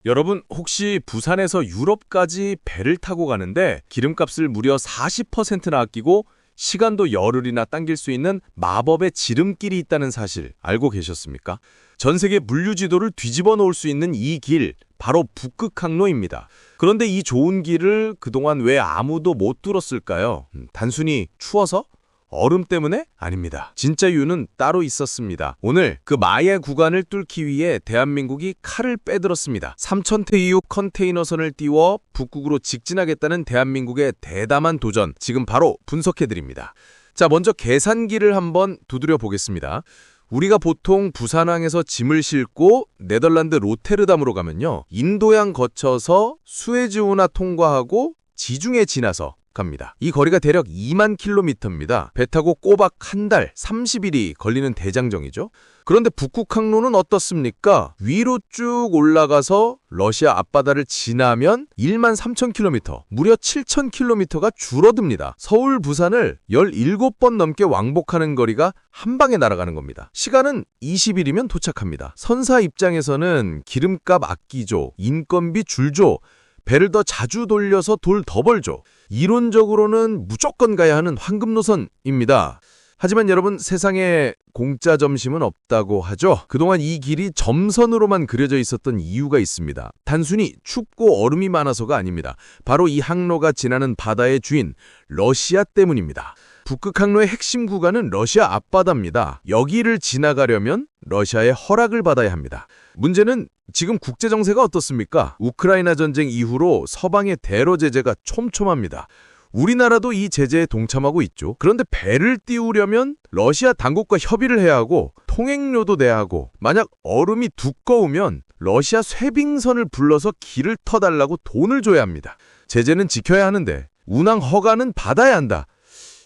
여러분, 혹시 부산에서 유럽까지 배를 타고 가는데 기름값을 무려 40%나 아끼고 시간도 열흘이나 당길 수 있는 마법의 지름길이 있다는 사실 알고 계셨습니까? 전 세계 물류 지도를 뒤집어 놓을 수 있는 이 길, 바로 북극항로입니다. 그런데 이 좋은 길을 그동안 왜 아무도 못 뚫었을까요? 단순히 추워서? 얼음 때문에? 아닙니다. 진짜 이유는 따로 있었습니다. 오늘 그 마의 구간을 뚫기 위해 대한민국이 칼을 빼들었습니다. 3,000대 이후 컨테이너선을 띄워 북극으로 직진하겠다는 대한민국의 대담한 도전, 지금 바로 분석해드립니다. 자, 먼저 계산기를 한번 두드려 보겠습니다. 우리가 보통 부산항에서 짐을 싣고 네덜란드 로테르담으로 가면요, 인도양 거쳐서 수에즈운하 통과하고 지중해 지나서 갑니다. 이 거리가 대략 2만 킬로미터입니다. 배 타고 꼬박 한 달, 30일이 걸리는 대장정이죠. 그런데 북극항로는 어떻습니까? 위로 쭉 올라가서 러시아 앞바다를 지나면 1만 3천 킬로미터, 무려 7천 킬로미터가 줄어듭니다. 서울, 부산을 17번 넘게 왕복하는 거리가 한 방에 날아가는 겁니다. 시간은 20일이면 도착합니다. 선사 입장에서는 기름값 아끼죠, 인건비 줄죠, 배를 더 자주 돌려서 돌 더 벌죠. 이론적으로는 무조건 가야 하는 황금 노선입니다. 하지만 여러분, 세상에 공짜 점심은 없다고 하죠. 그동안 이 길이 점선으로만 그려져 있었던 이유가 있습니다. 단순히 춥고 얼음이 많아서가 아닙니다. 바로 이 항로가 지나는 바다의 주인 러시아 때문입니다. 북극항로의 핵심 구간은 러시아 앞바다입니다. 여기를 지나가려면 러시아의 허락을 받아야 합니다. 문제는 지금 국제정세가 어떻습니까? 우크라이나 전쟁 이후로 서방의 대러 제재가 촘촘합니다. 우리나라도 이 제재에 동참하고 있죠. 그런데 배를 띄우려면 러시아 당국과 협의를 해야 하고 통행료도 내야 하고, 만약 얼음이 두꺼우면 러시아 쇄빙선을 불러서 길을 터달라고 돈을 줘야 합니다. 제재는 지켜야 하는데 운항 허가는 받아야 한다.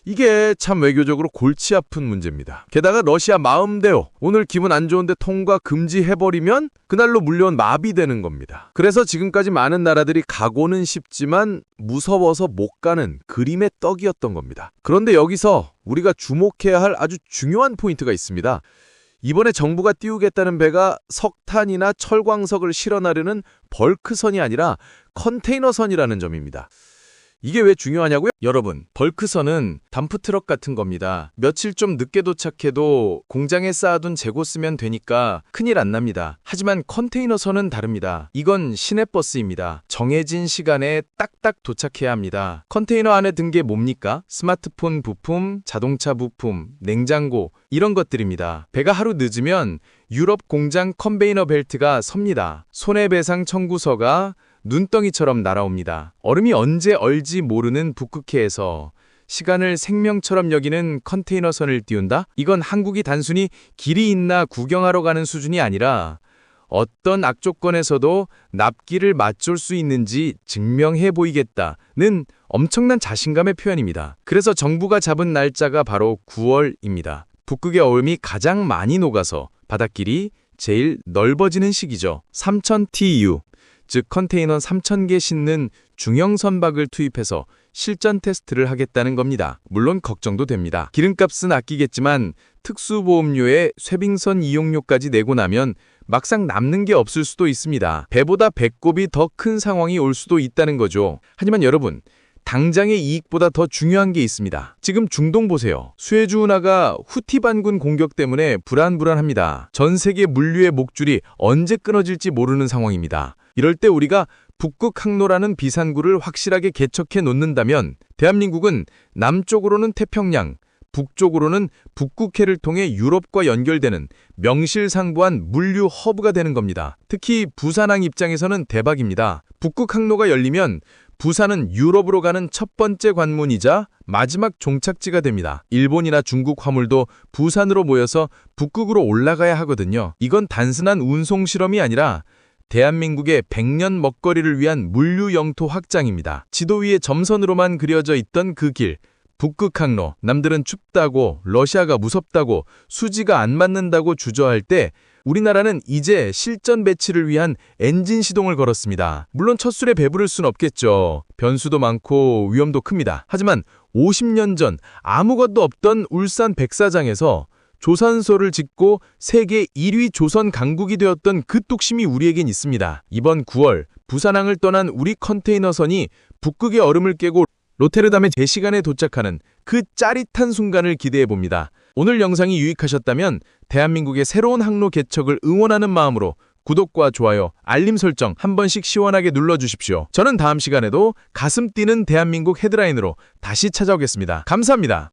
이게 참 외교적으로 골치 아픈 문제입니다. 게다가 러시아 마음대로 오늘 기분 안 좋은데 통과 금지해버리면 그날로 물려온 마비되는 겁니다. 그래서 지금까지 많은 나라들이 가고는 싶지만 무서워서 못 가는 그림의 떡이었던 겁니다. 그런데 여기서 우리가 주목해야 할 아주 중요한 포인트가 있습니다. 이번에 정부가 띄우겠다는 배가 석탄이나 철광석을 실어나르는 벌크선이 아니라 컨테이너선이라는 점입니다. 이게 왜 중요하냐고요? 여러분, 벌크선은 덤프트럭 같은 겁니다. 며칠 좀 늦게 도착해도 공장에 쌓아둔 재고 쓰면 되니까 큰일 안 납니다. 하지만 컨테이너선은 다릅니다. 이건 시내버스입니다. 정해진 시간에 딱딱 도착해야 합니다. 컨테이너 안에 든 게 뭡니까? 스마트폰 부품, 자동차 부품, 냉장고, 이런 것들입니다. 배가 하루 늦으면 유럽 공장 컨베이너 벨트가 섭니다. 손해배상 청구서가 눈덩이처럼 날아옵니다. 얼음이 언제 얼지 모르는 북극해에서 시간을 생명처럼 여기는 컨테이너선을 띄운다? 이건 한국이 단순히 길이 있나 구경하러 가는 수준이 아니라 어떤 악조건에서도 납기를 맞출 수 있는지 증명해 보이겠다는 엄청난 자신감의 표현입니다. 그래서 정부가 잡은 날짜가 바로 9월입니다. 북극의 얼음이 가장 많이 녹아서 바닷길이 제일 넓어지는 시기죠. 3,000 TEU. 즉 컨테이너 3,000개 싣는 중형 선박을 투입해서 실전 테스트를 하겠다는 겁니다. 물론 걱정도 됩니다. 기름값은 아끼겠지만 특수보험료에 쇄빙선 이용료까지 내고 나면 막상 남는 게 없을 수도 있습니다. 배보다 배꼽이 더 큰 상황이 올 수도 있다는 거죠. 하지만 여러분, 당장의 이익보다 더 중요한 게 있습니다. 지금 중동 보세요. 수에즈운하가 후티 반군 공격 때문에 불안합니다. 전 세계 물류의 목줄이 언제 끊어질지 모르는 상황입니다. 이럴 때 우리가 북극항로라는 비산구를 확실하게 개척해 놓는다면 대한민국은 남쪽으로는 태평양, 북쪽으로는 북극해를 통해 유럽과 연결되는 명실상부한 물류 허브가 되는 겁니다. 특히 부산항 입장에서는 대박입니다. 북극항로가 열리면 부산은 유럽으로 가는 첫 번째 관문이자 마지막 종착지가 됩니다. 일본이나 중국 화물도 부산으로 모여서 북극으로 올라가야 하거든요. 이건 단순한 운송 실험이 아니라 대한민국의 100년 먹거리를 위한 물류 영토 확장입니다. 지도 위에 점선으로만 그려져 있던 그 길, 북극항로. 남들은 춥다고, 러시아가 무섭다고, 수지가 안 맞는다고 주저할 때 우리나라는 이제 실전 배치를 위한 엔진 시동을 걸었습니다. 물론 첫 술에 배부를 순 없겠죠. 변수도 많고 위험도 큽니다. 하지만 50년 전 아무것도 없던 울산 백사장에서 조선소를 짓고 세계 1위 조선 강국이 되었던 그 뚝심이 우리에겐 있습니다. 이번 9월 부산항을 떠난 우리 컨테이너선이 북극의 얼음을 깨고 로테르담의 제시간에 도착하는 그 짜릿한 순간을 기대해봅니다. 오늘 영상이 유익하셨다면 대한민국의 새로운 항로 개척을 응원하는 마음으로 구독과 좋아요, 알림 설정 한 번씩 시원하게 눌러주십시오. 저는 다음 시간에도 가슴 뛰는 대한민국 헤드라인으로 다시 찾아오겠습니다. 감사합니다.